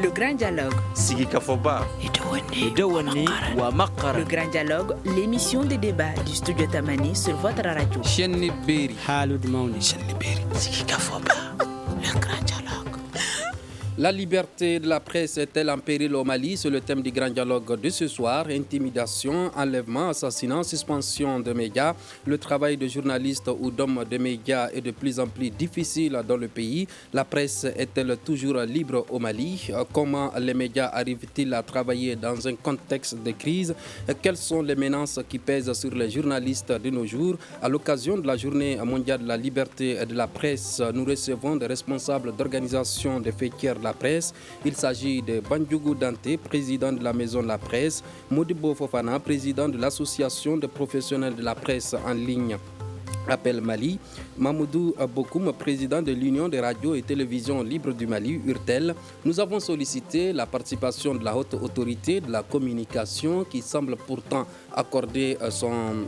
Le grand dialogue. Sigi Kafoba. Le grand dialogue, l'émission de débat du studio Tamani sur votre radio. Sigi Kafoba. Le grand dialogue. La liberté de la presse est-elle en péril au Mali? C'est le thème du grand dialogue de ce soir. Intimidation, enlèvement, assassinat, suspension de médias. Le travail de journalistes ou d'hommes de médias est de plus en plus difficile dans le pays. La presse est-elle toujours libre au Mali? Comment les médias arrivent-ils à travailler dans un contexte de crise? Quelles sont les menaces qui pèsent sur les journalistes de nos jours? À l'occasion de la Journée mondiale de la liberté de la presse, nous recevons des responsables d'organisations de faîtières de la presse. Il s'agit de Bandjougou Dante, président de la Maison de la Presse, Modibo Fofana, président de l'Association des professionnels de la presse en ligne Appel Mali, Mamoudou Bokoum, président de l'Union des radios et télévisions libres du Mali, URTEL. Nous avons sollicité la participation de la haute autorité de la communication qui semble pourtant accorder son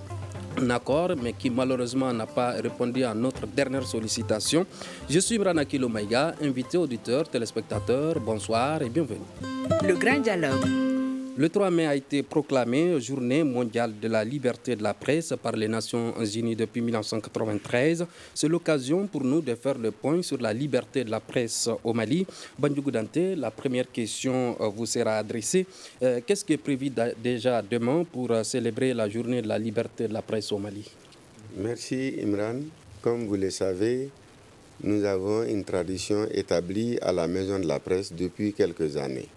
accord, mais qui malheureusement n'a pas répondu à notre dernière sollicitation. Je suis Imran Akilo Maïga, invité auditeurs, téléspectateurs, bonsoir et bienvenue. Le grand dialogue. Le 3 mai a été proclamé Journée mondiale de la liberté de la presse par les Nations Unies depuis 1993. C'est l'occasion pour nous de faire le point sur la liberté de la presse au Mali. Bandjougou Dante, la première question vous sera adressée. Qu'est-ce qui est prévu déjà demain pour célébrer la Journée de la liberté de la presse au Mali? Merci Imran. Comme vous le savez, nous avons une tradition établie à la Maison de la Presse depuis quelques années.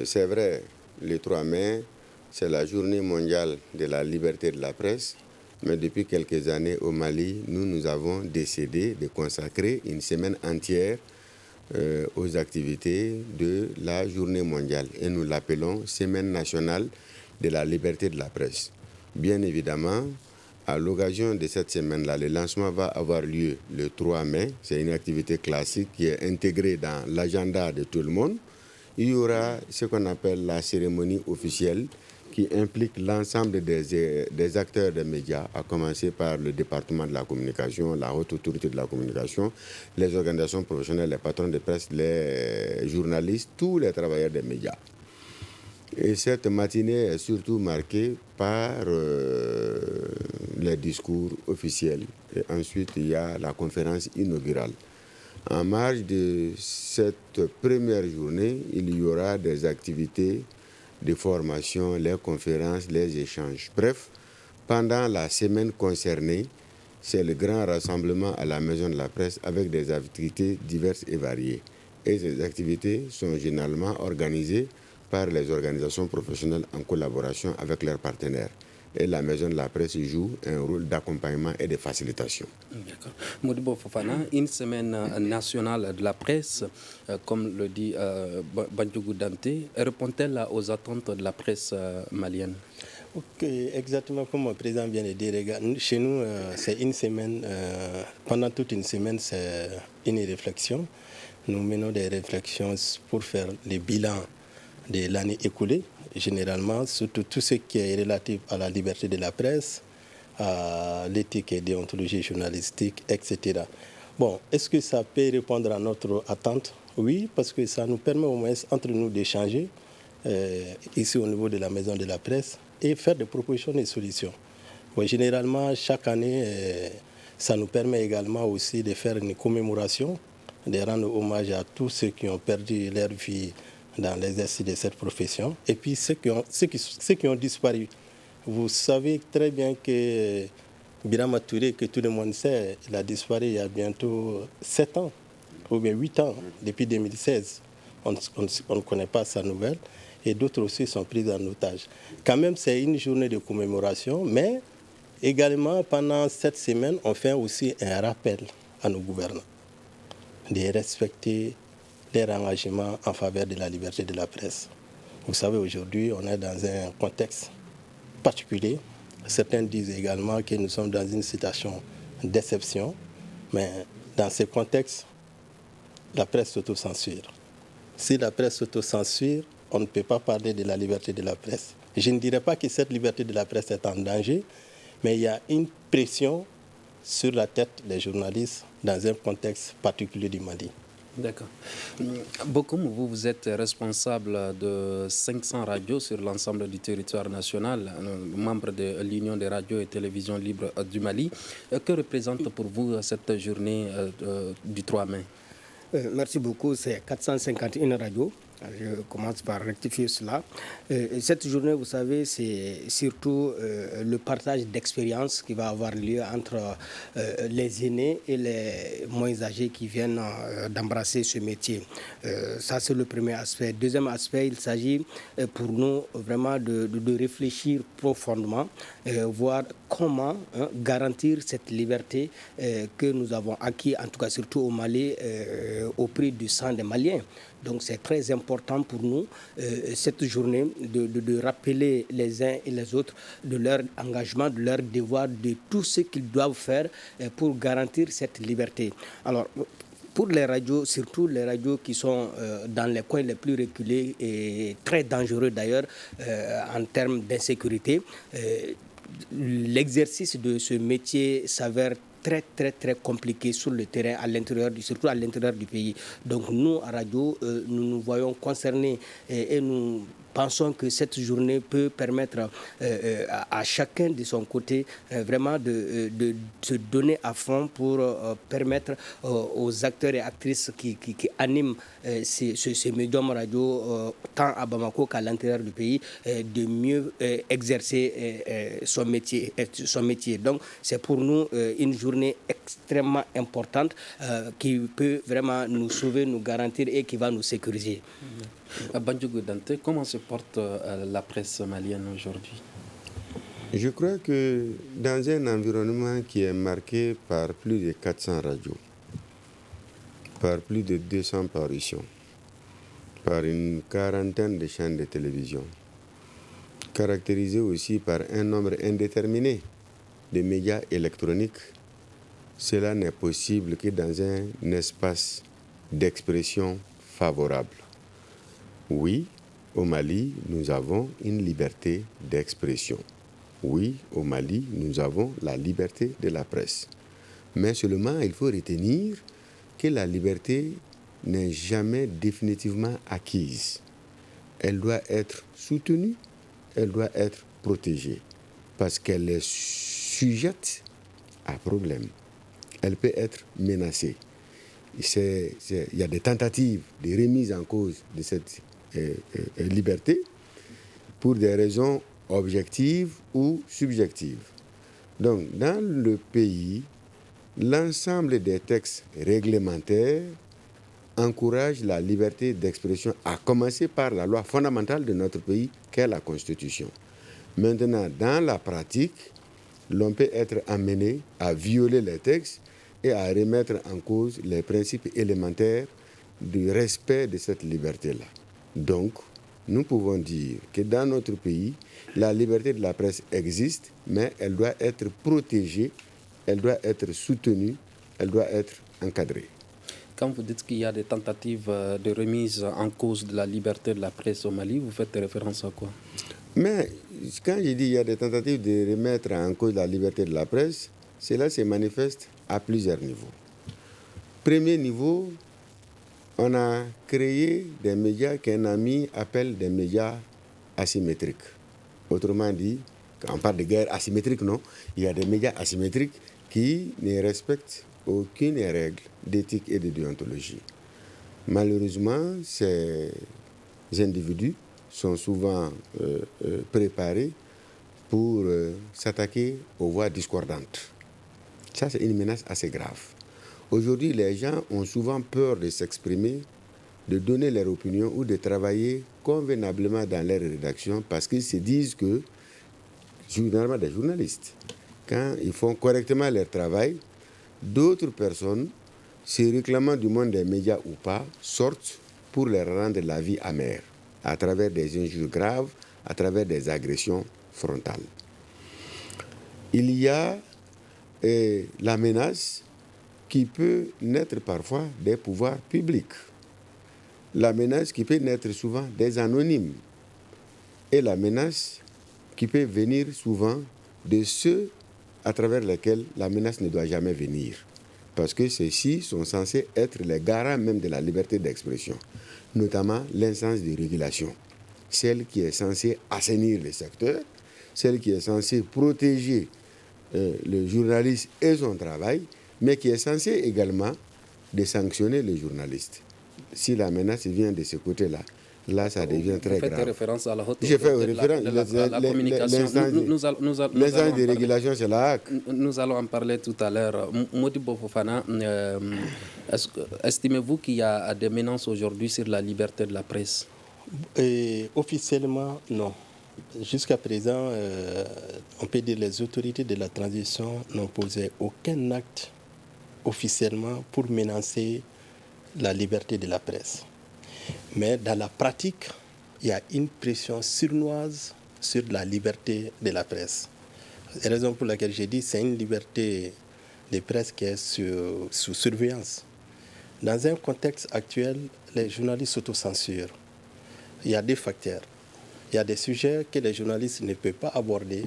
C'est vrai, le 3 mai, c'est la journée mondiale de la liberté de la presse, mais depuis quelques années au Mali, nous avons décidé de consacrer une semaine entière aux activités de la journée mondiale et nous l'appelons Semaine nationale de la liberté de la presse. Bien évidemment, à l'occasion de cette semaine-là, le lancement va avoir lieu le 3 mai. C'est une activité classique qui est intégrée dans l'agenda de tout le monde. Il y aura ce qu'on appelle la cérémonie officielle qui implique l'ensemble des acteurs des médias, à commencer par le département de la communication, la haute autorité de la communication, les organisations professionnelles, les patrons de presse, les journalistes, tous les travailleurs des médias. Et cette matinée est surtout marquée par les discours officiels. Et ensuite, il y a la conférence inaugurale. En marge de cette première journée, il y aura des activités de formation, les conférences, les échanges. Bref, pendant la semaine concernée, c'est le grand rassemblement à la Maison de la Presse avec des activités diverses et variées. Et ces activités sont généralement organisées par les organisations professionnelles en collaboration avec leurs partenaires. Et la Maison de la Presse joue un rôle d'accompagnement et de facilitation. D'accord. Modibo Fofana, une semaine nationale de la presse, comme le dit Bandjougou Dante, répond-elle aux attentes de la presse malienne? Ok, exactement comme le président vient de dire. Chez nous, c'est une semaine, pendant toute une semaine, c'est une réflexion. Nous menons des réflexions pour faire le bilan de l'année écoulée. Généralement, surtout tout ce qui est relatif à la liberté de la presse, à l'éthique et déontologie journalistique, etc. Bon, est-ce que ça peut répondre à notre attente? Oui, parce que ça nous permet au moins entre nous d'échanger ici au niveau de la Maison de la Presse et faire des propositions et des solutions. Bon, généralement, chaque année, ça nous permet également aussi de faire une commémoration, de rendre hommage à tous ceux qui ont perdu leur vie dans l'exercice de cette profession, et puis ceux qui ont disparu. Vous savez très bien que Birama Touré, que tout le monde sait, il a disparu il y a bientôt 7 ans, ou bien 8 ans, depuis 2016. On ne connaît pas sa nouvelle, et d'autres aussi sont pris en otage. Quand même, c'est une journée de commémoration, mais également, pendant cette semaine, on fait aussi un rappel à nos gouvernants de respecter leur engagement en faveur de la liberté de la presse. Vous savez, aujourd'hui, on est dans un contexte particulier. Certains disent également que nous sommes dans une situation d'exception, mais dans ce contexte, la presse s'autocensure. Si la presse s'autocensure, on ne peut pas parler de la liberté de la presse. Je ne dirais pas que cette liberté de la presse est en danger, mais il y a une pression sur la tête des journalistes dans un contexte particulier du Mali. D'accord. Bokoum, vous êtes responsable de 500 radios sur l'ensemble du territoire national, membre de l'Union des radios et télévisions libres du Mali. Que représente pour vous cette journée du 3 mai? Merci beaucoup. C'est 451 radios. Je commence par rectifier cela. Cette journée, vous savez, c'est surtout le partage d'expériences qui va avoir lieu entre les aînés et les moins âgés qui viennent d'embrasser ce métier. Ça, c'est le premier aspect. Deuxième aspect, il s'agit pour nous vraiment de réfléchir profondément, voir comment garantir cette liberté que nous avons acquis, en tout cas surtout au Mali, au prix du sang des Maliens. Donc c'est très important pour nous, cette journée, de rappeler les uns et les autres de leur engagement, de leur devoir, de tout ce qu'ils doivent faire pour garantir cette liberté. Alors, pour les radios, surtout les radios qui sont dans les coins les plus reculés et très dangereux d'ailleurs en termes d'insécurité, l'exercice de ce métier s'avère très compliqué sur le terrain, surtout à l'intérieur du pays. Donc nous, à radio, nous nous voyons concernés et nous pensons que cette journée peut permettre à chacun de son côté vraiment de se donner à fond pour permettre aux acteurs et actrices qui animent ces médiums radio tant à Bamako qu'à l'intérieur du pays de mieux exercer son métier. Donc c'est pour nous une journée extrêmement importante qui peut vraiment nous sauver, nous garantir et qui va nous sécuriser. Bandjougou Dante, comment se porte la presse malienne aujourd'hui? Je crois que dans un environnement qui est marqué par plus de 400 radios, par plus de 200 parutions, par une quarantaine de chaînes de télévision, caractérisé aussi par un nombre indéterminé de médias électroniques, cela n'est possible que dans un espace d'expression favorable. Oui, au Mali, nous avons une liberté d'expression. Oui, au Mali, nous avons la liberté de la presse. Mais seulement, il faut retenir que la liberté n'est jamais définitivement acquise. Elle doit être soutenue, elle doit être protégée, parce qu'elle est sujette à problème. Elle peut être menacée. Il y a des tentatives de remise en cause de cette liberté pour des raisons objectives ou subjectives. Donc, dans le pays, l'ensemble des textes réglementaires encouragent la liberté d'expression, à commencer par la loi fondamentale de notre pays, qu'est la Constitution. Maintenant, dans la pratique, l'on peut être amené à violer les textes et à remettre en cause les principes élémentaires du respect de cette liberté-là. Donc, nous pouvons dire que dans notre pays, la liberté de la presse existe, mais elle doit être protégée, elle doit être soutenue, elle doit être encadrée. Quand vous dites qu'il y a des tentatives de remise en cause de la liberté de la presse au Mali, vous faites référence à quoi? Mais quand je dis qu'il y a des tentatives de remettre en cause la liberté de la presse, cela se manifeste à plusieurs niveaux. Premier niveau, on a créé des médias qu'un ami appelle des médias asymétriques. Autrement dit, quand on parle de guerre asymétrique, non, il y a des médias asymétriques qui ne respectent aucune règle d'éthique et de déontologie. Malheureusement, ces individus sont souvent préparés pour s'attaquer aux voix discordantes. Ça, c'est une menace assez grave. Aujourd'hui, les gens ont souvent peur de s'exprimer, de donner leur opinion ou de travailler convenablement dans leur rédaction parce qu'ils se disent que, généralement des journalistes, quand ils font correctement leur travail, d'autres personnes, se réclamant du monde des médias ou pas, sortent pour leur rendre la vie amère, à travers des injures graves, à travers des agressions frontales. Il y a la menace qui peut naître parfois des pouvoirs publics, la menace qui peut naître souvent des anonymes, et la menace qui peut venir souvent de ceux à travers lesquels la menace ne doit jamais venir. parce que ceux-ci sont censés être les garants même de la liberté d'expression, notamment l'instance de régulation, celle qui est censée assainir le secteur, celle qui est censée protéger le journaliste et son travail, mais qui est censée également de sanctionner les journalistes. Si la menace vient de ce côté-là, là, ça devient très grave. Vous faites référence à la haute J'ai fait référence à la communication. L'instance de régulation, c'est la HAC. Nous allons en parler tout à l'heure. Modibo Fofana, estimez-vous qu'il y a des menaces aujourd'hui sur la liberté de la presse? Officiellement, non. Jusqu'à présent, on peut dire que les autorités de la transition n'ont posé aucun acte officiellement pour menacer la liberté de la presse. Mais dans la pratique, il y a une pression sournoise sur la liberté de la presse. La raison pour laquelle j'ai dit que c'est une liberté de presse qui est sous surveillance. Dans un contexte actuel, les journalistes s'autocensurent. Il y a des facteurs. Il y a des sujets que les journalistes ne peuvent pas aborder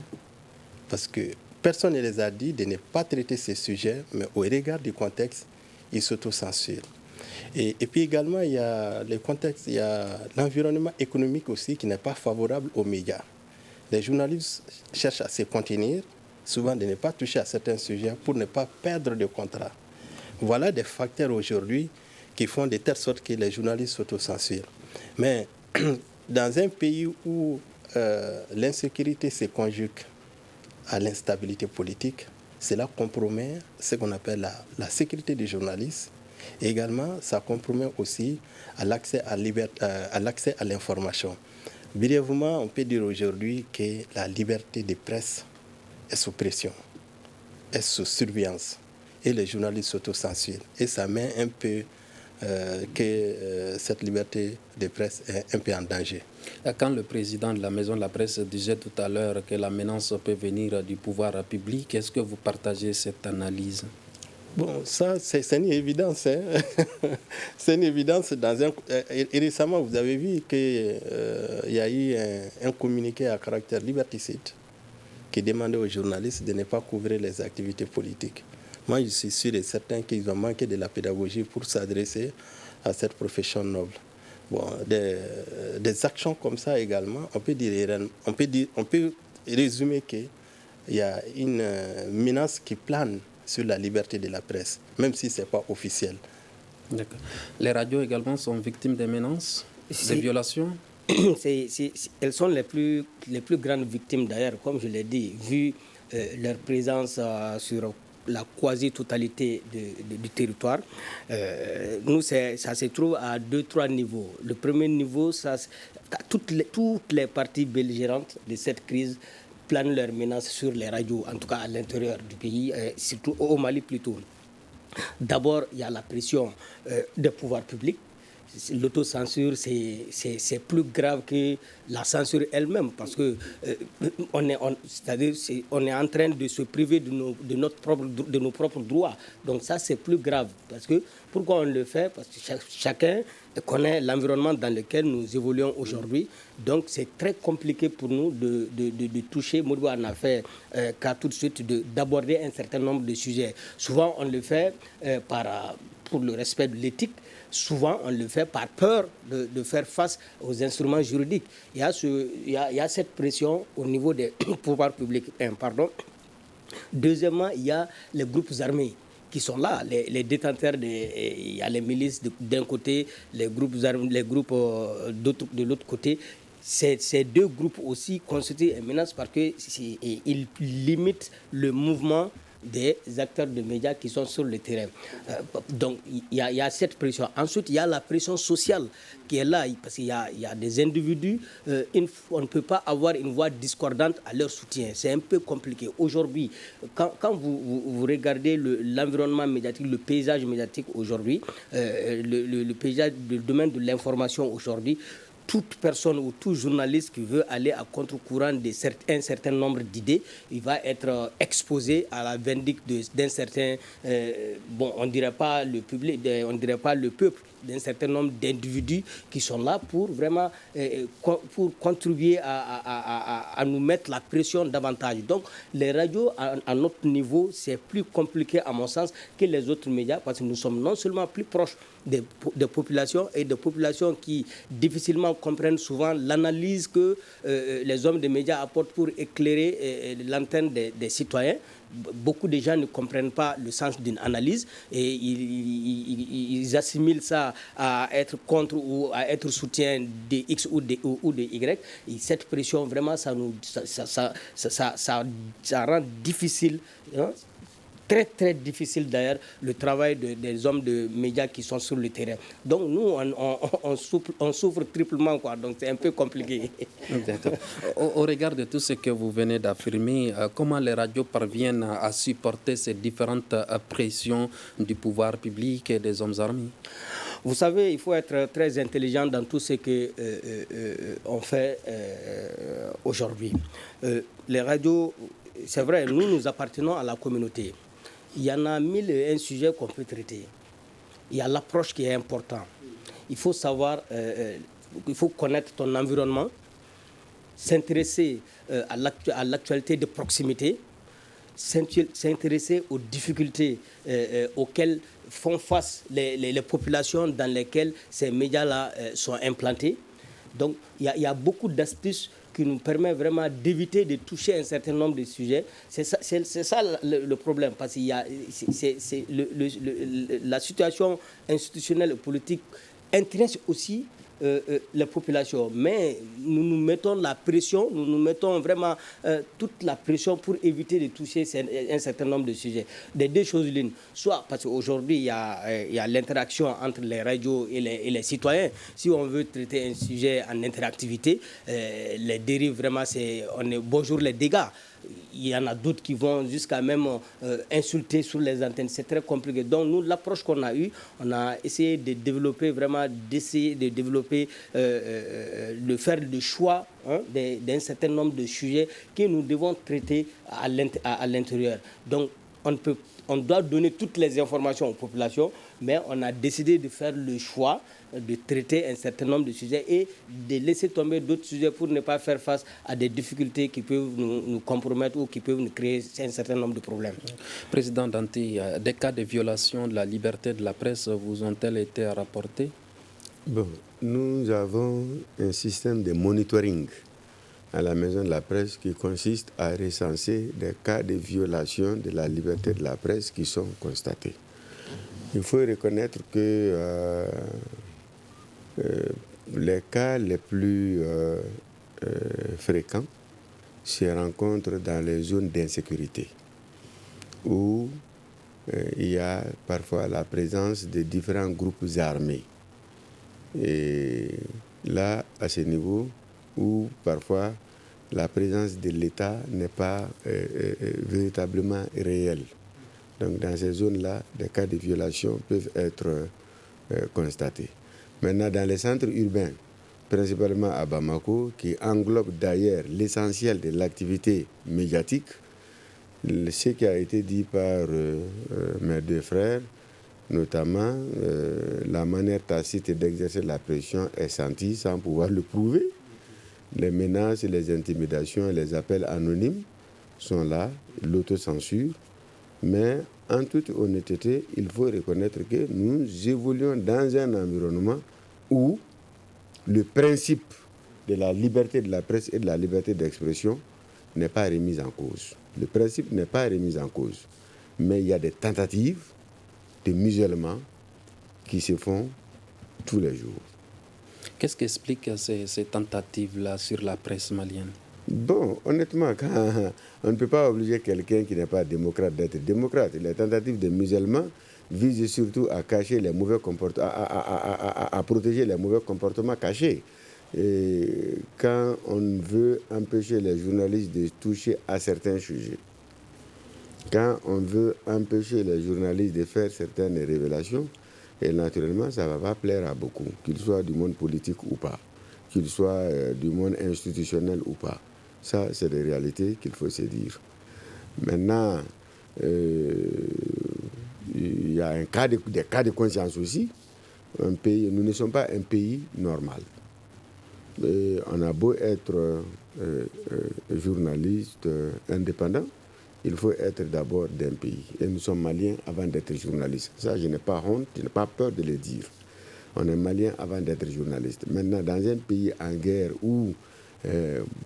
parce que personne ne les a dit de ne pas traiter ces sujets, mais au regard du contexte, ils s'autocensurent. Et puis également, il y a le contexte, il y a l'environnement économique aussi qui n'est pas favorable aux médias. Les journalistes cherchent à se contenir, souvent de ne pas toucher à certains sujets pour ne pas perdre de contrat. Voilà des facteurs aujourd'hui qui font de telle sorte que les journalistes s'autocensurent. Mais dans un pays où l'insécurité se conjugue à l'instabilité politique, cela compromet ce qu'on appelle la sécurité des journalistes. Et également, ça compromet aussi à l'accès à l'information. Brièvement, on peut dire aujourd'hui que la liberté de presse est sous pression, est sous surveillance. Et les journalistes s'autocensurent. Et ça met un peu que cette liberté de presse est un peu en danger. Quand le président de la Maison de la Presse disait tout à l'heure que la menace peut venir du pouvoir public, est-ce que vous partagez cette analyse? Bon, ça, c'est une évidence. Hein? C'est une évidence. Et récemment, vous avez vu qu'il y a eu un communiqué à caractère liberticide qui demandait aux journalistes de ne pas couvrir les activités politiques. Moi, je suis sûr et certain qu'ils ont manqué de la pédagogie pour s'adresser à cette profession noble. Bon, des actions comme ça également, on peut résumer qu'il y a une menace qui plane sur la liberté de la presse, même si ce n'est pas officiel. D'accord. Les radios également sont victimes des menaces, des violations? Elles sont les plus grandes victimes d'ailleurs, comme je l'ai dit, vu leur présence sur la quasi-totalité du territoire. Nous, ça se trouve à 2-3 niveaux. Le premier niveau, toutes les parties belligérantes de cette crise planent leurs menaces sur les radios, en tout cas à l'intérieur du pays, surtout au Mali plutôt. D'abord, il y a la pression des pouvoirs publics. L'autocensure, c'est plus grave que la censure elle-même parce que on est en train de se priver de nos propres droits. Donc ça, c'est plus grave. Parce que, pourquoi on le fait? Parce que chacun connaît l'environnement dans lequel nous évoluons aujourd'hui. Donc c'est très compliqué pour nous de toucher. Modibo en a fait cas tout de suite d'aborder un certain nombre de sujets. Souvent, on le fait pour le respect de l'éthique. Souvent, on le fait par peur de faire face aux instruments juridiques. Il y a cette pression au niveau des pouvoirs publics. Deuxièmement, il y a les groupes armés qui sont là, les détenteurs, il y a les milices d'un côté, les groupes de l'autre côté. Ces deux groupes aussi constituent une menace parce qu'ils limitent le mouvement des acteurs de médias qui sont sur le terrain. Donc, il y a cette pression. Ensuite, il y a la pression sociale qui est là, parce qu'il y a des individus, on ne peut pas avoir une voix discordante à leur soutien. C'est un peu compliqué. Aujourd'hui, quand vous regardez l'environnement médiatique, le paysage médiatique aujourd'hui, le paysage, le domaine de l'information aujourd'hui, toute personne ou tout journaliste qui veut aller à contre-courant d'un certain nombre d'idées, il va être exposé à la vindicte d'un certain, on ne dirait pas le public, on ne dirait pas le peuple, d'un certain nombre d'individus qui sont là pour vraiment pour contribuer à nous mettre la pression davantage. Donc les radios, à notre niveau, c'est plus compliqué à mon sens que les autres médias parce que nous sommes non seulement plus proches des populations et des populations qui difficilement comprennent souvent l'analyse que les hommes des médias apportent pour éclairer l'antenne des citoyens. Beaucoup de gens ne comprennent pas le sens d'une analyse et ils assimilent ça à être contre ou à être soutien de X ou de Y. Et cette pression, vraiment, ça rend difficile, hein, très très difficile d'ailleurs, le travail des hommes de médias qui sont sur le terrain. Donc nous, on souffre triplement, quoi. Donc c'est un peu compliqué. Au regard de tout ce que vous venez d'affirmer, comment les radios parviennent à supporter ces différentes pressions du pouvoir public et des hommes armés? Vous savez, il faut être très intelligent dans tout ce qu'on fait aujourd'hui. Les radios, c'est vrai, nous appartenons à la communauté. Il y en a 1001 sujets qu'on peut traiter. Il y a l'approche qui est importante. Il faut savoir, il faut connaître ton environnement, s'intéresser à l'actualité de proximité, s'intéresser aux difficultés auxquelles font face les populations dans lesquelles ces médias-là sont implantés. Donc, il y a beaucoup d'astuces qui nous permet vraiment d'éviter de toucher un certain nombre de sujets. C'est ça le problème, parce que la situation institutionnelle et politique intéresse aussi les populations. Mais nous mettons la pression, nous mettons vraiment toute la pression pour éviter de toucher un certain nombre de sujets. Des deux choses l'une. Soit parce qu'aujourd'hui, il y a l'interaction entre les radios et les citoyens. Si on veut traiter un sujet en interactivité, les dérives, vraiment, on est bonjour les dégâts. Il y en a d'autres qui vont jusqu'à même insulter sur les antennes. C'est très compliqué. Donc, nous, l'approche qu'on a eue, on a essayé de développer, de faire le choix, hein, d'un certain nombre de sujets que nous devons traiter à l'intérieur. Donc, on doit donner toutes les informations aux populations, mais on a décidé de faire le choix de traiter un certain nombre de sujets et de laisser tomber d'autres sujets pour ne pas faire face à des difficultés qui peuvent nous compromettre ou qui peuvent nous créer un certain nombre de problèmes. Président Danti, des cas de violation de la liberté de la presse vous ont-elles été rapportés? Bon, nous avons un système de monitoring à la Maison de la Presse qui consiste à recenser des cas de violation de la liberté de la presse qui sont constatés. Il faut reconnaître que les cas les plus fréquents se rencontrent dans les zones d'insécurité où il y a parfois la présence de différents groupes armés. Et là, à ce niveau, où parfois la présence de l'État n'est pas véritablement réelle. Donc dans ces zones-là, des cas de violation peuvent être constatés. Maintenant, dans les centres urbains, principalement à Bamako, qui englobe d'ailleurs l'essentiel de l'activité médiatique, ce qui a été dit par mes deux frères, notamment la manière tacite d'exercer la pression est sentie sans pouvoir le prouver. Les menaces, les intimidations et les appels anonymes sont là, l'autocensure. Mais en toute honnêteté, il faut reconnaître que nous évoluons dans un environnement où le principe de la liberté de la presse et de la liberté d'expression n'est pas remis en cause. Le principe n'est pas remis en cause. Mais il y a des tentatives de musulmans qui se font tous les jours. Qu'est-ce qui explique ces tentatives-là sur la presse malienne? Bon, honnêtement, on ne peut pas obliger quelqu'un qui n'est pas démocrate d'être démocrate. Les tentatives des musulmans visent surtout à cacher les mauvais comportements, à protéger les mauvais comportements cachés. Et quand on veut empêcher les journalistes de toucher à certains sujets, quand on veut empêcher les journalistes de faire certaines révélations, et naturellement, ça ne va pas plaire à beaucoup, qu'ils soient du monde politique ou pas. qu'ils soient du monde institutionnel ou pas. Ça, c'est des réalités qu'il faut se dire. Maintenant, il y a des cas de conscience aussi. Nous ne sommes pas un pays normal. On a beau être journaliste indépendant, il faut être d'abord d'un pays. Et nous sommes maliens avant d'être journalistes. Ça, je n'ai pas honte, je n'ai pas peur de le dire. On est maliens avant d'être journalistes. Maintenant, dans un pays en guerre où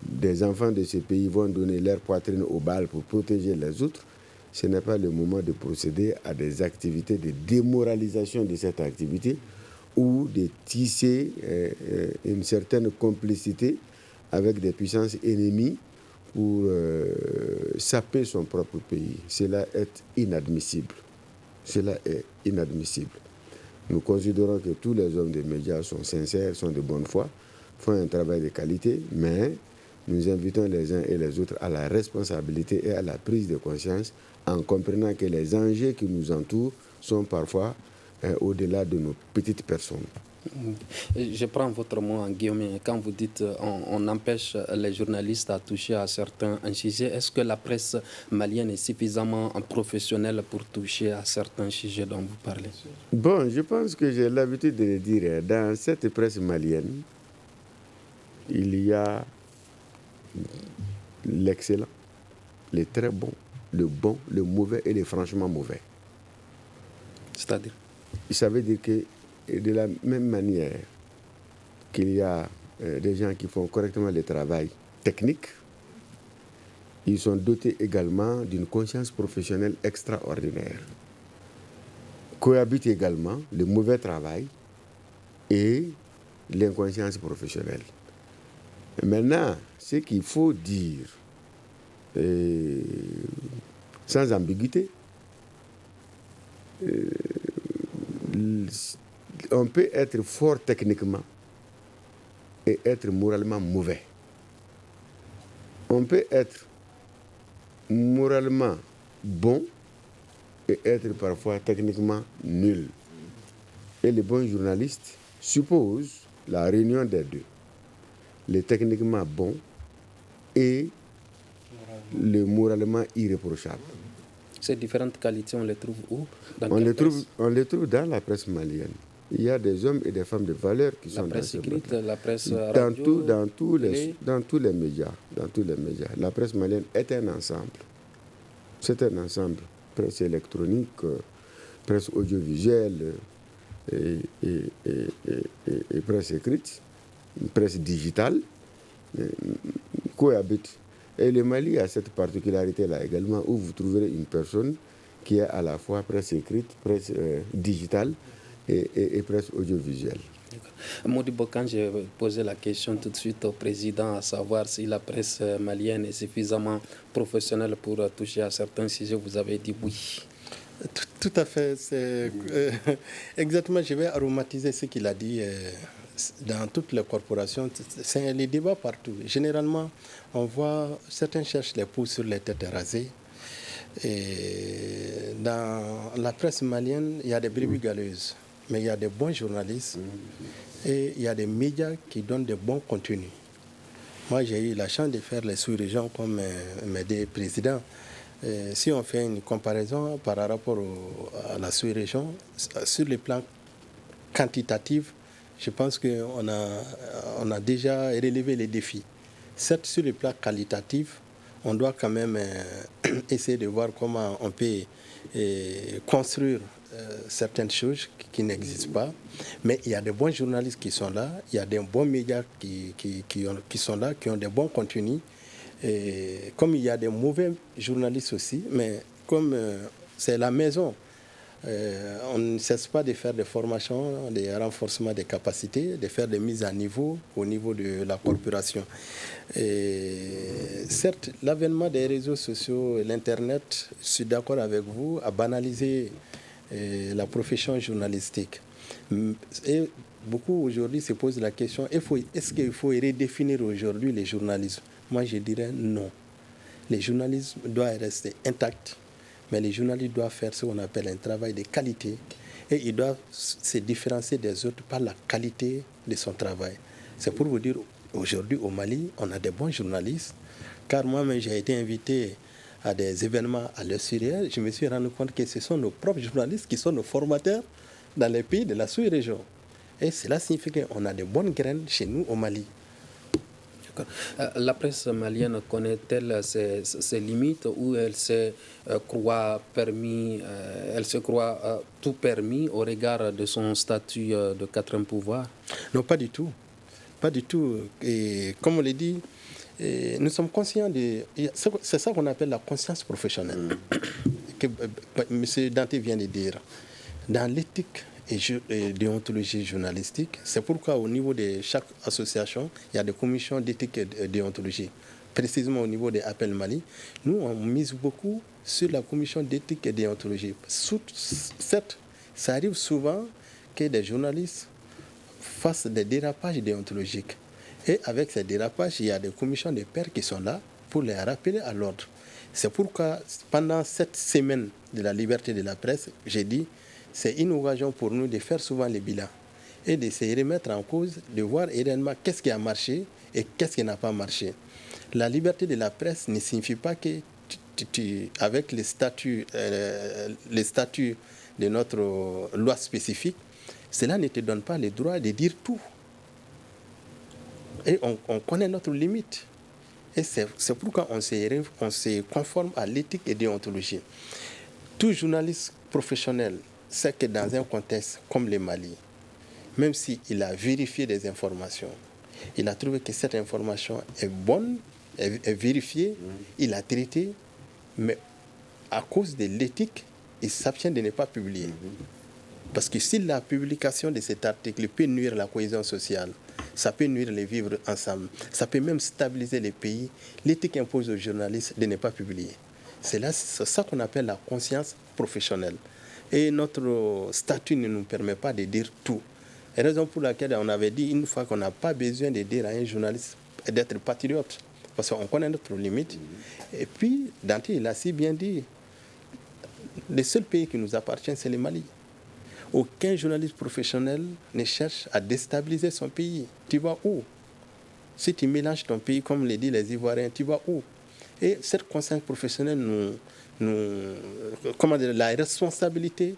des enfants de ce pays vont donner leur poitrine aux balles pour protéger les autres, ce n'est pas le moment de procéder à des activités de démoralisation de cette activité ou de tisser une certaine complicité avec des puissances ennemies pour saper son propre pays. Cela est inadmissible. Cela est inadmissible. Nous considérons que tous les hommes des médias sont sincères, sont de bonne foi, font un travail de qualité, mais nous invitons les uns et les autres à la responsabilité et à la prise de conscience en comprenant que les enjeux qui nous entourent sont parfois au-delà de nos petites personnes. Je prends votre mot en guillemets. Quand vous dites on empêche les journalistes à toucher à certains sujets, est-ce que la presse malienne est suffisamment professionnelle pour toucher à certains sujets dont vous parlez? Bon, je pense que j'ai l'habitude de le dire. Dans cette presse malienne, il y a l'excellent, le très bon, le mauvais et le franchement mauvais. C'est-à-dire? Ça veut dire que de la même manière qu'il y a des gens qui font correctement le travail technique, ils sont dotés également d'une conscience professionnelle extraordinaire. Cohabitent également le mauvais travail et l'inconscience professionnelle. Maintenant, ce qu'il faut dire, sans ambiguïté, on peut être fort techniquement et être moralement mauvais. On peut être moralement bon et être parfois techniquement nul. Et le bon journaliste suppose la réunion des deux. Le techniquement bon et le moralement irréprochable. Ces différentes qualités, on les trouve où? On les trouve dans la presse malienne. Il y a des hommes et des femmes de valeur qui sont dans ce écrite, la presse radio, dans tous les médias. La presse malienne est un ensemble. C'est un ensemble. Presse électronique, presse audiovisuelle et presse écrite, presse digitale, cohabitent. Et le Mali a cette particularité-là également, où vous trouverez une personne qui est à la fois presse écrite, presse digitale et presse audiovisuelle. Modibo, quand j'ai posé la question tout de suite au président, à savoir si la presse malienne est suffisamment professionnelle pour toucher à certains sujets, vous avez dit oui. Tout à fait. Exactement, je vais aromatiser ce qu'il a dit. Dans toutes les corporations, c'est les débats partout. Généralement, on voit certains cherchent les poux sur les têtes rasées. Et dans la presse malienne, il y a des brebis galeuses, mais il y a des bons journalistes et il y a des médias qui donnent de bons contenus. Moi, j'ai eu la chance de faire les sous-régions comme mes deux présidents. Si on fait une comparaison par rapport à la sous-région, sur le plan quantitatif, je pense qu'on a déjà relevé les défis. Certes, sur le plan qualitatif, on doit quand même essayer de voir comment on peut construire certaines choses qui n'existent pas. Mais il y a des bons journalistes qui sont là, il y a des bons médias qui sont là, qui ont des bons contenus. Et comme il y a des mauvais journalistes aussi, mais comme c'est la maison, on ne cesse pas de faire des formations, des renforcements des capacités, de faire des mises à niveau au niveau de la corporation. Et certes, l'avènement des réseaux sociaux et l'Internet, je suis d'accord avec vous, a banalisé la profession journalistique. Et beaucoup aujourd'hui se posent la question, est-ce qu'il faut redéfinir aujourd'hui le journalisme? Moi, je dirais non. Le journalisme doit rester intact. Mais les journalistes doivent faire ce qu'on appelle un travail de qualité et ils doivent se différencier des autres par la qualité de son travail. C'est pour vous dire, aujourd'hui au Mali, on a des bons journalistes, car moi-même j'ai été invité à des événements à l'extérieur. Je me suis rendu compte que ce sont nos propres journalistes qui sont nos formateurs dans les pays de la sous-région. Et cela signifie qu'on a de bonnes graines chez nous au Mali. La presse malienne connaît-elle ses limites ou elle se croit tout permis au regard de son statut de quatrième pouvoir? Non, pas du tout. Pas du tout. Et comme on l'a dit, nous sommes conscients c'est ça qu'on appelle la conscience professionnelle, que M. Danté vient de dire. Dans l'éthique et déontologie journalistique, c'est pourquoi au niveau de chaque association, il y a des commissions d'éthique et déontologie. Précisément au niveau des Appels Mali, nous on mise beaucoup sur la commission d'éthique et déontologie. Certes, ça arrive souvent que des journalistes fassent des dérapages déontologiques. Et avec ces dérapages, il y a des commissions de pairs qui sont là pour les rappeler à l'ordre. C'est pourquoi, pendant cette semaine de la liberté de la presse, j'ai dit, c'est une occasion pour nous de faire souvent les bilans et de se remettre en cause, de voir réellement qu'est-ce qui a marché et qu'est-ce qui n'a pas marché. La liberté de la presse ne signifie pas que, avec les statuts de notre loi spécifique, cela ne te donne pas le droit de dire tout. Et on connaît notre limite. Et c'est pourquoi on se conforme à l'éthique et déontologie. Tout journaliste professionnel sait que dans un contexte comme le Mali, même s'il a vérifié des informations, il a trouvé que cette information est bonne, est vérifiée, il a traité, mais à cause de l'éthique, il s'abstient de ne pas publier. Parce que si la publication de cet article peut nuire à la cohésion sociale, ça peut nuire les vivre ensemble, ça peut même stabiliser les pays, l'éthique impose aux journalistes de ne pas publier. C'est ça qu'on appelle la conscience professionnelle. Et notre statut ne nous permet pas de dire tout. Et raison pour laquelle on avait dit une fois qu'on n'a pas besoin de dire à un journaliste d'être patriote, parce qu'on connaît notre limite. Et puis, Dante, il a si bien dit, le seul pays qui nous appartient, c'est le Mali. Aucun journaliste professionnel ne cherche à déstabiliser son pays. Tu vas où? Si tu mélanges ton pays, comme le disent les Ivoiriens, tu vas où? Et cette conscience professionnelle la responsabilité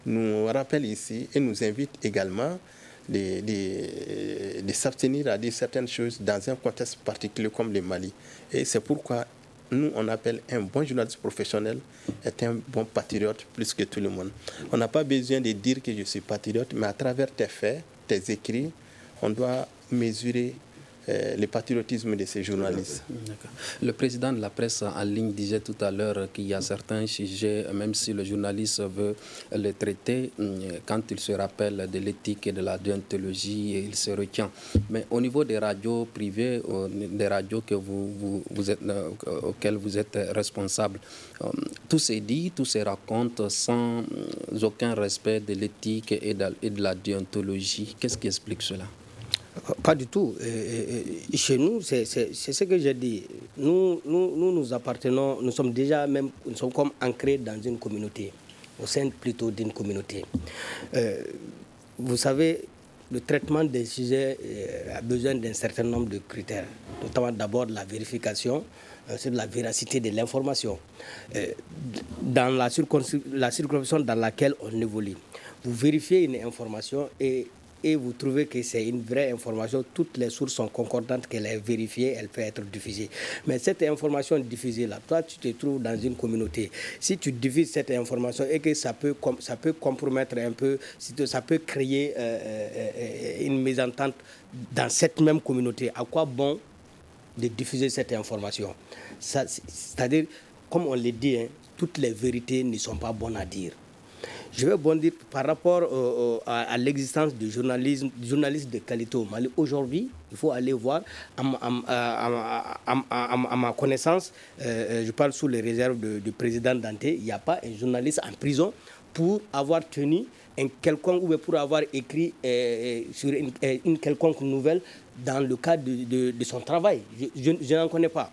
nous rappelle ici et nous invite également de s'abstenir à dire certaines choses dans un contexte particulier comme le Mali. Et c'est pourquoi nous, on appelle un bon journaliste professionnel est un bon patriote plus que tout le monde. On n'a pas besoin de dire que je suis patriote, mais à travers tes faits, tes écrits, on doit mesurer le patriotisme de ces journalistes. D'accord. Le président de la presse en ligne disait tout à l'heure qu'il y a certains sujets, même si le journaliste veut les traiter, quand il se rappelle de l'éthique et de la déontologie, il se retient. Mais au niveau des radios privées, des radios que auxquelles vous êtes responsable, tout s'est dit, tout se raconte sans aucun respect de l'éthique et de la déontologie. Qu'est-ce qui explique cela? Pas du tout. Chez nous, c'est ce que j'ai dit. Nous appartenons, nous sommes comme ancrés dans une communauté, au sein plutôt d'une communauté. Vous savez, le traitement des sujets a besoin d'un certain nombre de critères, notamment d'abord la vérification, sur la véracité de l'information, dans la circonscription dans laquelle on évolue. Vous vérifiez une information et vous trouvez que c'est une vraie information, toutes les sources sont concordantes, qu'elle est vérifiée, elle peut être diffusée. Mais cette information diffusée là, toi tu te trouves dans une communauté. Si tu diffuses cette information et que ça peut compromettre un peu, ça peut créer une mésentente dans cette même communauté, à quoi bon de diffuser cette information? C'est-à-dire, comme on l'a dit, toutes les vérités ne sont pas bonnes à dire. Je vais bondir par rapport à l'existence de journalistes de qualité au Mali. Aujourd'hui, il faut aller voir, à ma connaissance, je parle sous les réserves du président Danté, il n'y a pas un journaliste en prison pour avoir tenu un quelconque ou pour avoir écrit sur une quelconque nouvelle dans le cadre de son travail. Je n'en connais pas.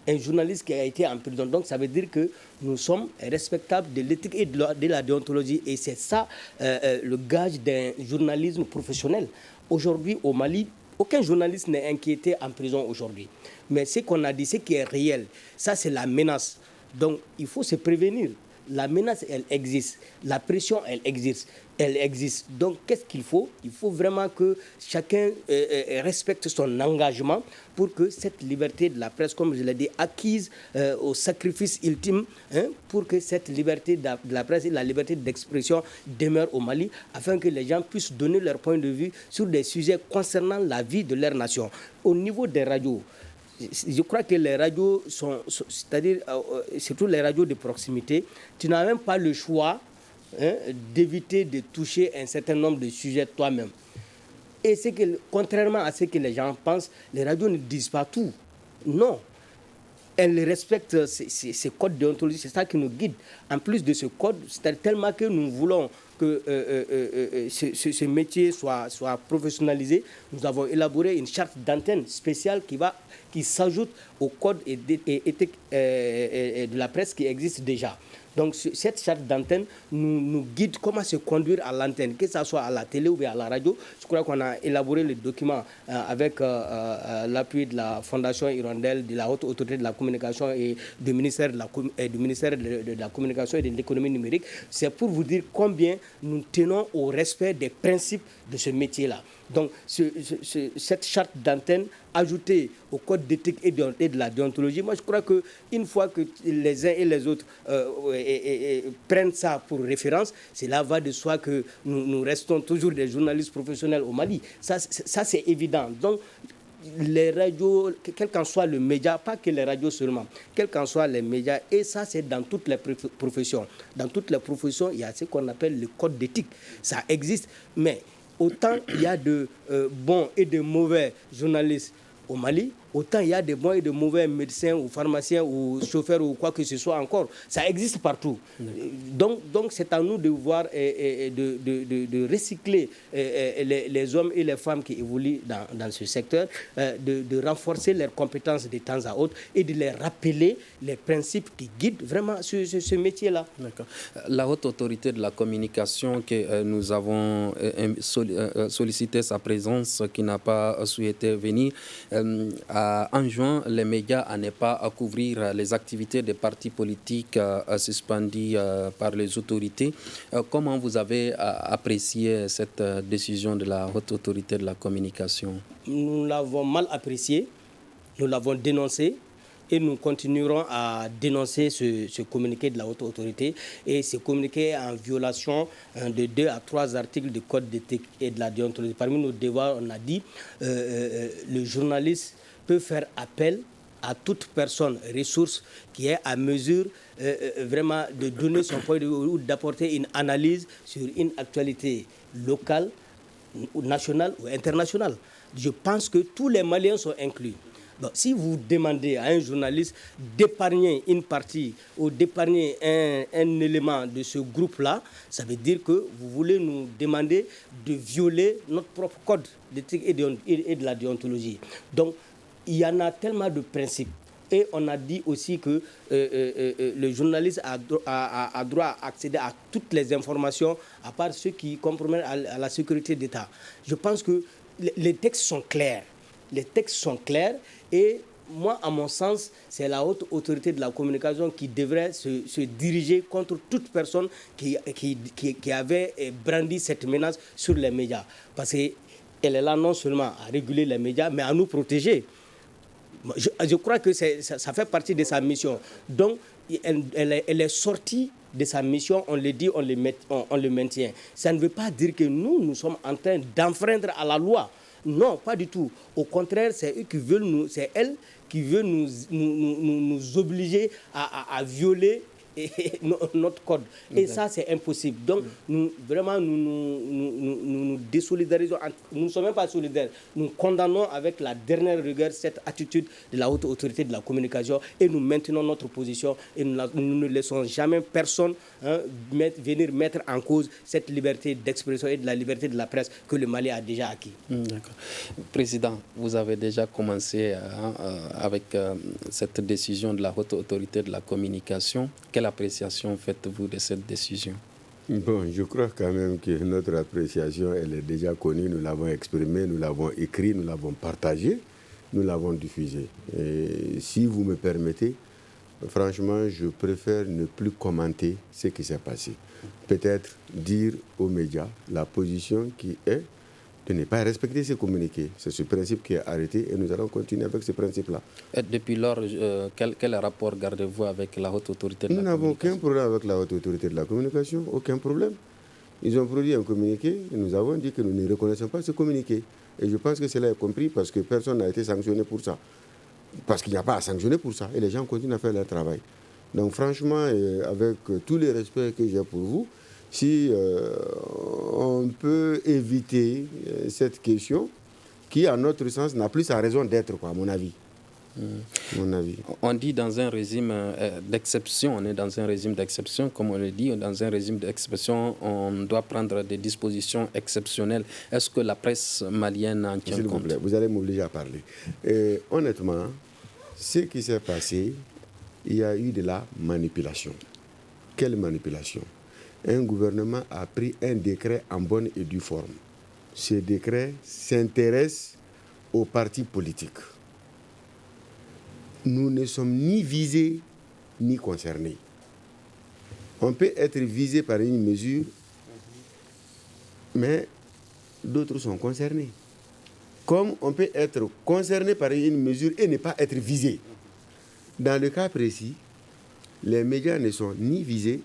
Un journaliste qui a été en prison. Donc, ça veut dire que nous sommes respectables de l'éthique et de la déontologie. Et c'est ça le gage d'un journalisme professionnel. Aujourd'hui, au Mali, Aucun journaliste n'est inquiété en prison aujourd'hui. Mais ce qu'on a dit, ce qui est réel, ça c'est la menace. Donc il faut se prévenir. La menace, elle existe. La pression, elle existe. Donc, qu'est-ce qu'il faut? Il faut vraiment que chacun respecte son engagement pour que cette liberté de la presse, comme je l'ai dit, acquise au sacrifice ultime, pour que cette liberté de la presse et la liberté d'expression demeurent au Mali, afin que les gens puissent donner leur point de vue sur des sujets concernant la vie de leur nation. Au niveau des radios, je crois que les radios c'est-à-dire surtout les radios de proximité, tu n'as même pas le choix d'éviter de toucher un certain nombre de sujets toi-même. Et c'est que, contrairement à ce que les gens pensent, les radios ne disent pas tout. Non. Elles respectent ces codes déontologiques, c'est ça qui nous guide. En plus de ce code, c'est tellement que nous voulons que ce métier soit professionnalisé, nous avons élaboré une charte d'antenne spéciale qui s'ajoute au code éthique de la presse qui existe déjà. Donc cette charte d'antenne nous guide comment se conduire à l'antenne, que ce soit à la télé ou bien à la radio. Je crois qu'on a élaboré le document avec l'appui de la Fondation Hirondelle, de la Haute Autorité de la Communication et du ministère de la Communication et de l'économie numérique. C'est pour vous dire combien nous tenons au respect des principes de ce métier-là. Donc cette charte d'antenne ajoutée au code d'éthique et de la déontologie, moi je crois qu'une fois que les uns et les autres prennent ça pour référence, cela va de soi que nous restons toujours des journalistes professionnels au Mali. Ça c'est évident. Donc les radios, quel qu'en soit le média, pas que les radios seulement, quels qu'en soient les médias, et ça c'est dans toutes les professions. Dans toutes les professions, il y a ce qu'on appelle le code d'éthique. Ça existe, mais autant il y a de bons et de mauvais journalistes au Mali, autant il y a de bons et de mauvais médecins ou pharmaciens ou chauffeurs ou quoi que ce soit encore. Ça existe partout. Donc c'est à nous de voir et de recycler les hommes et les femmes qui évoluent dans ce secteur, de renforcer leurs compétences de temps à autre et de les rappeler les principes qui guident vraiment ce métier-là. D'accord. La Haute Autorité de la Communication, que nous avons sollicité sa présence, qui n'a pas souhaité venir, a enjoint les médias à ne pas couvrir les activités des partis politiques suspendues par les autorités. Comment vous avez apprécié cette décision de la Haute Autorité de la Communication? Nous l'avons mal apprécié, nous l'avons dénoncé et nous continuerons à dénoncer ce communiqué de la Haute Autorité et ce communiqué en violation de 2 à 3 articles du Code d'éthique et de la déontologie. Parmi nos devoirs, on a dit le journaliste peut faire appel à toute personne ressource qui est à mesure vraiment de donner son point de vue ou d'apporter une analyse sur une actualité locale, nationale ou internationale. Je pense que tous les Maliens sont inclus. Donc, si vous demandez à un journaliste d'épargner une partie ou d'épargner un élément de ce groupe-là, ça veut dire que vous voulez nous demander de violer notre propre code d'éthique et de la déontologie. Donc, il y en a tellement de principes. Et on a dit aussi que le journaliste a droit à accéder à toutes les informations, à part ceux qui compromettent à la sécurité d'État. Je pense que les textes sont clairs. Les textes sont clairs et moi, à mon sens, c'est la Haute Autorité de la Communication qui devrait se diriger contre toute personne qui avait brandi cette menace sur les médias. Parce qu'elle est là non seulement à réguler les médias, mais à nous protéger. Je crois que ça fait partie de sa mission. Donc, elle est sortie de sa mission, on le dit, on le maintient. Ça ne veut pas dire que nous sommes en train d'enfreindre à la loi. Non, pas du tout. Au contraire, c'est elle qui veut nous obliger à violer notre code. Et ça, c'est impossible. Donc, nous désolidarisons. Nous ne sommes même pas solidaires. Nous condamnons avec la dernière rigueur cette attitude de la Haute Autorité de la Communication et nous maintenons notre position et nous ne laissons jamais personne venir mettre en cause cette liberté d'expression et de la liberté de la presse que le Mali a déjà acquis. D'accord. Président, vous avez déjà commencé avec cette décision de la Haute Autorité de la Communication. Quelle appréciation faites-vous de cette décision? Bon, je crois quand même que notre appréciation, elle est déjà connue, nous l'avons exprimée, nous l'avons écrit, nous l'avons partagée, nous l'avons diffusée. Et si vous me permettez, franchement, je préfère ne plus commenter ce qui s'est passé. Peut-être dire aux médias la position qui est de ne pas respecter ces communiqués. C'est ce principe qui est arrêté et nous allons continuer avec ce principe-là. Et depuis lors, quel rapport gardez-vous avec la haute autorité de la communication? Nous n'avons aucun problème avec la haute autorité de la communication, aucun problème. Ils ont produit un communiqué et nous avons dit que nous ne reconnaissons pas ce communiqué. Et je pense que cela est compris parce que personne n'a été sanctionné pour ça. Parce qu'il n'y a pas à sanctionner pour ça et les gens continuent à faire leur travail. Donc franchement, avec tous les respects que j'ai pour vous, si on peut éviter cette question qui, à notre sens, n'a plus sa raison d'être, quoi, à mon avis. Mon avis. On dit dans un régime d'exception, on est dans un régime d'exception, comme on le dit, dans un régime d'exception, on doit prendre des dispositions exceptionnelles. Est-ce que la presse malienne en tient compte? S'il vous plaît, vous allez m'obliger à parler. Honnêtement, ce qui s'est passé, il y a eu de la manipulation. Quelle manipulation? Un gouvernement a pris un décret en bonne et due forme. Ce décret s'intéresse aux partis politiques. Nous ne sommes ni visés ni concernés. On peut être visé par une mesure, mais d'autres sont concernés. Comme on peut être concerné par une mesure et ne pas être visé. Dans le cas précis, les médias ne sont ni visés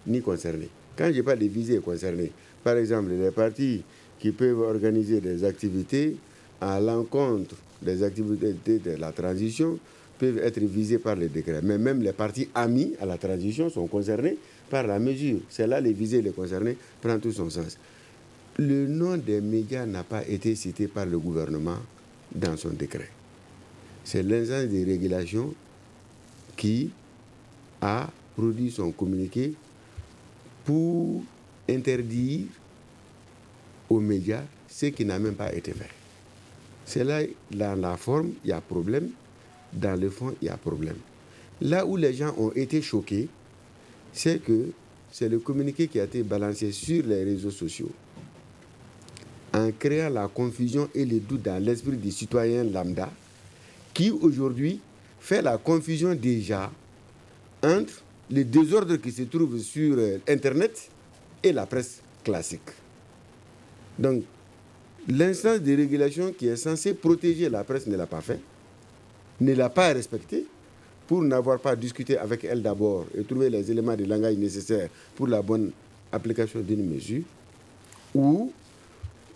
ni concernés. Quand je parle de visés et concernés, par exemple, les partis qui peuvent organiser des activités à l'encontre des activités de la transition peuvent être visés par le décret. Mais même les partis amis à la transition sont concernés par la mesure. C'est là les visés et les concernés prennent tout son sens. Le nom des médias n'a pas été cité par le gouvernement dans son décret. C'est l'instance de régulation qui a produit son communiqué pour interdire aux médias ce qui n'a même pas été fait. C'est là, dans la forme, il y a problème. Dans le fond, il y a problème. Là où les gens ont été choqués, c'est que c'est le communiqué qui a été balancé sur les réseaux sociaux en créant la confusion et le doute dans l'esprit des citoyens lambda qui aujourd'hui fait la confusion déjà entre les désordres qui se trouvent sur Internet et la presse classique. Donc, l'instance de régulation qui est censée protéger la presse ne l'a pas fait, ne l'a pas respectée, pour n'avoir pas discuté avec elle d'abord et trouver les éléments de langage nécessaires pour la bonne application d'une mesure, ou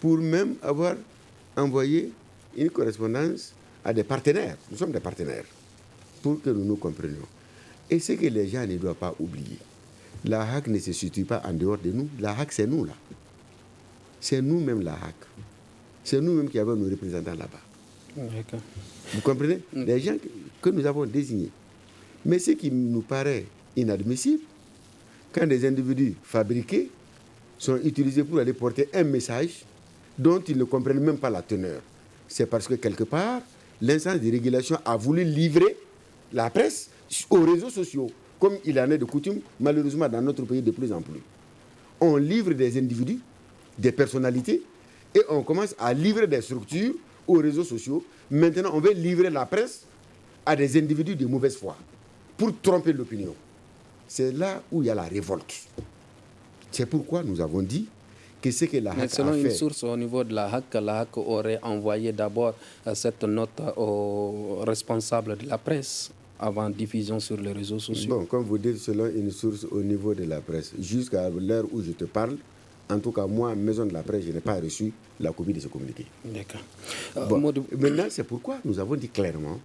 pour même avoir envoyé une correspondance à des partenaires. Nous sommes des partenaires, pour que nous nous comprenions. Et ce que les gens ne doivent pas oublier, la HAC ne se situe pas en dehors de nous. La HAC, c'est nous, là. C'est nous-mêmes, la HAC. C'est nous-mêmes qui avons nos représentants là-bas. D'accord. Vous comprenez? Les gens que nous avons désignés. Mais ce qui nous paraît inadmissible, quand des individus fabriqués sont utilisés pour aller porter un message dont ils ne comprennent même pas la teneur, c'est parce que quelque part, l'instance de régulation a voulu livrer la presse aux réseaux sociaux, comme il en est de coutume, malheureusement, dans notre pays de plus en plus. On livre des individus, des personnalités, et on commence à livrer des structures aux réseaux sociaux. Maintenant, on veut livrer la presse à des individus de mauvaise foi pour tromper l'opinion. C'est là où il y a la révolte. C'est pourquoi nous avons dit que ce que la HAC a fait... Selon une source au niveau de la HAC aurait envoyé d'abord cette note aux responsables de la presse avant diffusion sur les réseaux sociaux. Bon, comme vous dites, selon une source au niveau de la presse, jusqu'à l'heure où je te parle, en tout cas, moi, Maison de la Presse, je n'ai pas reçu la copie de ce communiqué. D'accord. Bon, maintenant, c'est pourquoi nous avons dit clairement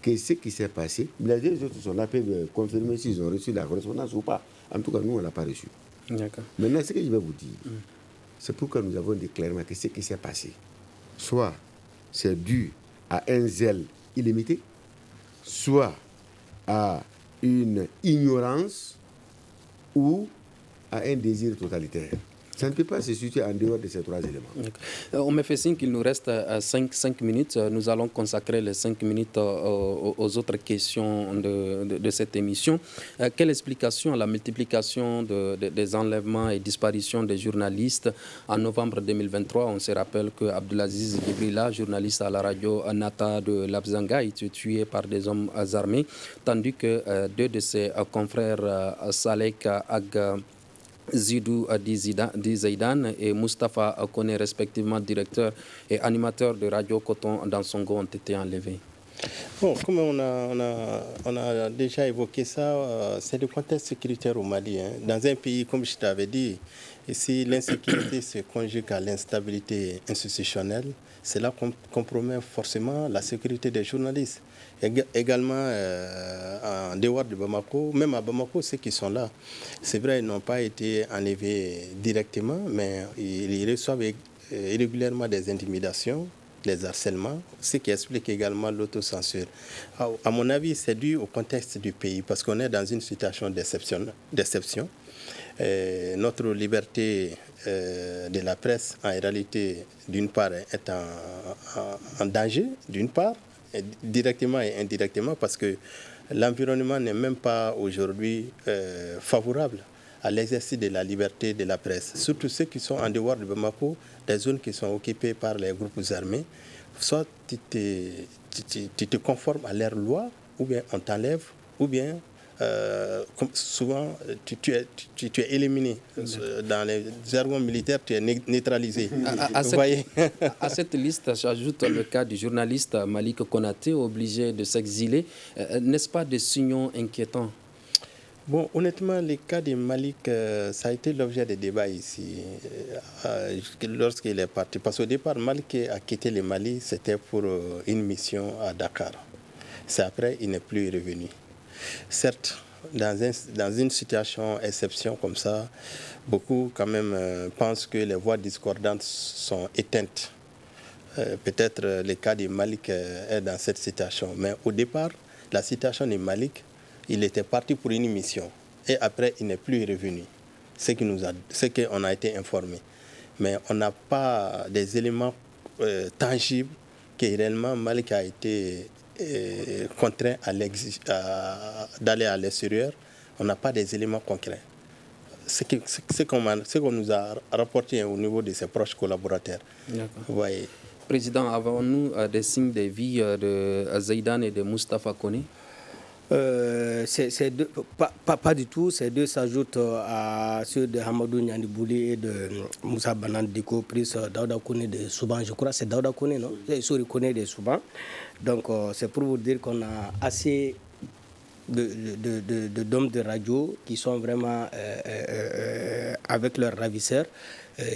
que ce qui s'est passé, les autres sont là, peuvent confirmer s'ils ont reçu la correspondance ou pas. En tout cas, nous, on ne l'a pas reçu. D'accord. Maintenant, ce que je vais vous dire, c'est pourquoi nous avons dit clairement que ce qui s'est passé, soit c'est dû à un zèle illimité, soit à une ignorance ou à un désir totalitaire. Ça ne peut pas se situer en dehors de ces 3 éléments. On me fait signe qu'il nous reste 5 minutes. Nous allons consacrer les 5 minutes aux autres questions de cette émission. Quelle explication à la multiplication des enlèvements et disparitions des journalistes? En novembre 2023, on se rappelle que Abdelaziz Gibrila, journaliste à la radio Nata de Labzanga, a été tué par des hommes armés, tandis que 2 de ses confrères, Salek Ag Zidou Di Zaidan et Mustafa Kone, respectivement directeur et animateur de Radio Coton dans Songo, ont été enlevés. Bon, comme on a déjà évoqué ça, c'est le contexte sécuritaire au Mali. Dans un pays, comme je t'avais dit, si l'insécurité se conjugue à l'instabilité institutionnelle, cela compromet forcément la sécurité des journalistes. Également, en dehors de Bamako, même à Bamako, ceux qui sont là, c'est vrai, ils n'ont pas été enlevés directement, mais ils reçoivent régulièrement des intimidations, des harcèlements, ce qui explique également l'autocensure. À mon avis, c'est dû au contexte du pays, parce qu'on est dans une situation d'exception. Notre liberté de la presse, en réalité, d'une part, est en danger, d'une part, directement et indirectement, parce que l'environnement n'est même pas aujourd'hui favorable à l'exercice de la liberté de la presse. Surtout ceux qui sont en dehors de Bamako, des zones qui sont occupées par les groupes armés, soit tu te conformes à leurs lois, ou bien on t'enlève, ou bien comme souvent tu es éliminé. Dans les jargons militaires, tu es neutralisé. À cette liste s'ajoute le cas du journaliste Malik Konaté, obligé de s'exiler. N'est-ce pas des signaux inquiétants? Bon, honnêtement, le cas de Malik, ça a été l'objet des débats ici lorsqu'il est parti. Parce qu'au départ, Malik a quitté le Mali, c'était pour une mission à Dakar. C'est après, il n'est plus revenu. Certes, dans une situation exception comme ça, beaucoup quand même pensent que les voix discordantes sont éteintes. Peut-être le cas de Malik est dans cette situation. Mais au départ, la situation de Malik, il était parti pour une mission. Et après, il n'est plus revenu. C'est qu'on a été informé. Mais on n'a pas des éléments tangibles que réellement Malik a été contraint d'aller à l'extérieur. On n'a pas des éléments concrets. Ce qu'on nous a rapporté au niveau de ses proches collaborateurs. Vous voyez. Président, avons-nous des signes de vie de Zaidan et de Mustafa Kone? Pas du tout. Ces deux s'ajoutent à ceux de Hamadou Nianibouli et de Moussa Banan Diko, plus Daouda Kone de Souban. Je crois que c'est Daouda Kone, non? C'est Souri Kone de Souban. Donc, c'est pour vous dire qu'on a assez d'hommes de radio qui sont vraiment avec leurs ravisseurs.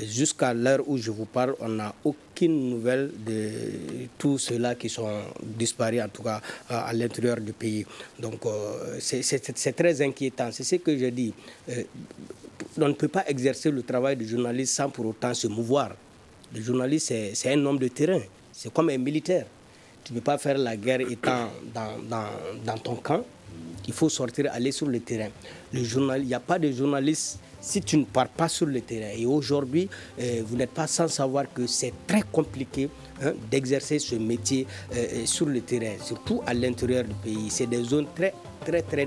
Jusqu'à l'heure où je vous parle, on n'a aucune nouvelle de tous ceux-là qui sont disparus, en tout cas à l'intérieur du pays. Donc c'est très inquiétant. C'est ce que je dis. On ne peut pas exercer le travail de journaliste sans pour autant se mouvoir. Le journaliste, c'est un homme de terrain. C'est comme un militaire. Tu ne peux pas faire la guerre étant dans ton camp. Il faut sortir, aller sur le terrain. Il n'y a pas de journaliste si tu ne pars pas sur le terrain. Et aujourd'hui, vous n'êtes pas sans savoir que c'est très compliqué d'exercer ce métier sur le terrain, surtout à l'intérieur du pays. C'est des zones très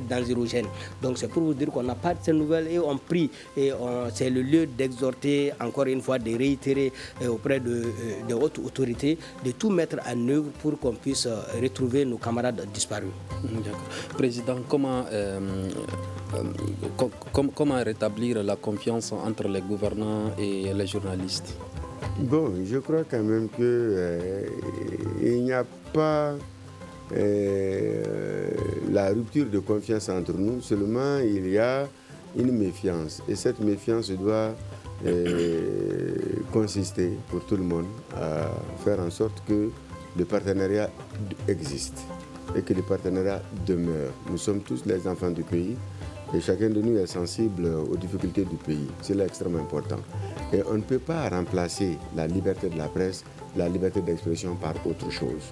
dangerogènes. Donc c'est pour vous dire qu'on n'a pas de ces nouvelles et on prie. Et c'est le lieu d'exhorter, encore une fois, de réitérer auprès de hautes autorités, de tout mettre en œuvre pour qu'on puisse retrouver nos camarades disparus. D'accord. Président, comment rétablir la confiance entre les gouvernants et les journalistes? Bon, je crois quand même qu'il n'y a pas la rupture de confiance entre nous, seulement il y a une méfiance. Et cette méfiance doit consister pour tout le monde à faire en sorte que le partenariat existe et que le partenariat demeure. Nous sommes tous les enfants du pays et chacun de nous est sensible aux difficultés du pays. C'est là extrêmement important. Et on ne peut pas remplacer la liberté de la presse, la liberté d'expression par autre chose.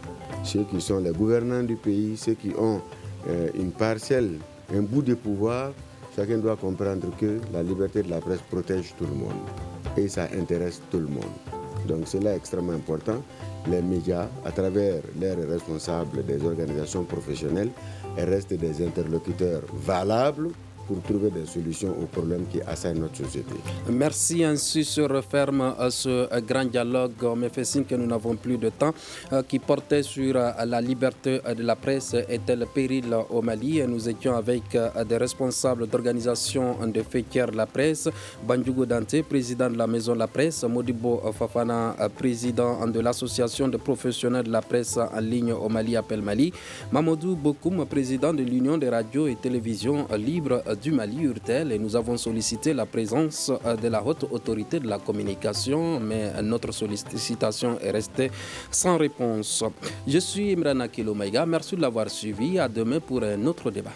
Ceux qui sont les gouvernants du pays, ceux qui ont une parcelle, un bout de pouvoir, chacun doit comprendre que la liberté de la presse protège tout le monde et ça intéresse tout le monde. Donc cela est extrêmement important. Les médias, à travers leurs responsables des organisations professionnelles, restent des interlocuteurs valables pour trouver des solutions aux problèmes qui assaillent notre société. Merci. Ainsi se referme ce grand dialogue, mais fait signe que nous n'avons plus de temps, qui portait sur la liberté de la presse est-elle péril au Mali. Et nous étions avec des responsables d'organisations de fêtières de la presse, Bandjougou Dante, président de la Maison de la Presse, Modibo Fafana, président de l'association de professionnels de la presse en ligne au Mali, Appel Mali, Mamadou Bokoum, président de l'Union des radios et télévisions libres du Mali, URTEL, et nous avons sollicité la présence de la haute autorité de la communication, mais notre sollicitation est restée sans réponse. Je suis Imran Akilo Maïga, merci de l'avoir suivi, à demain pour un autre débat.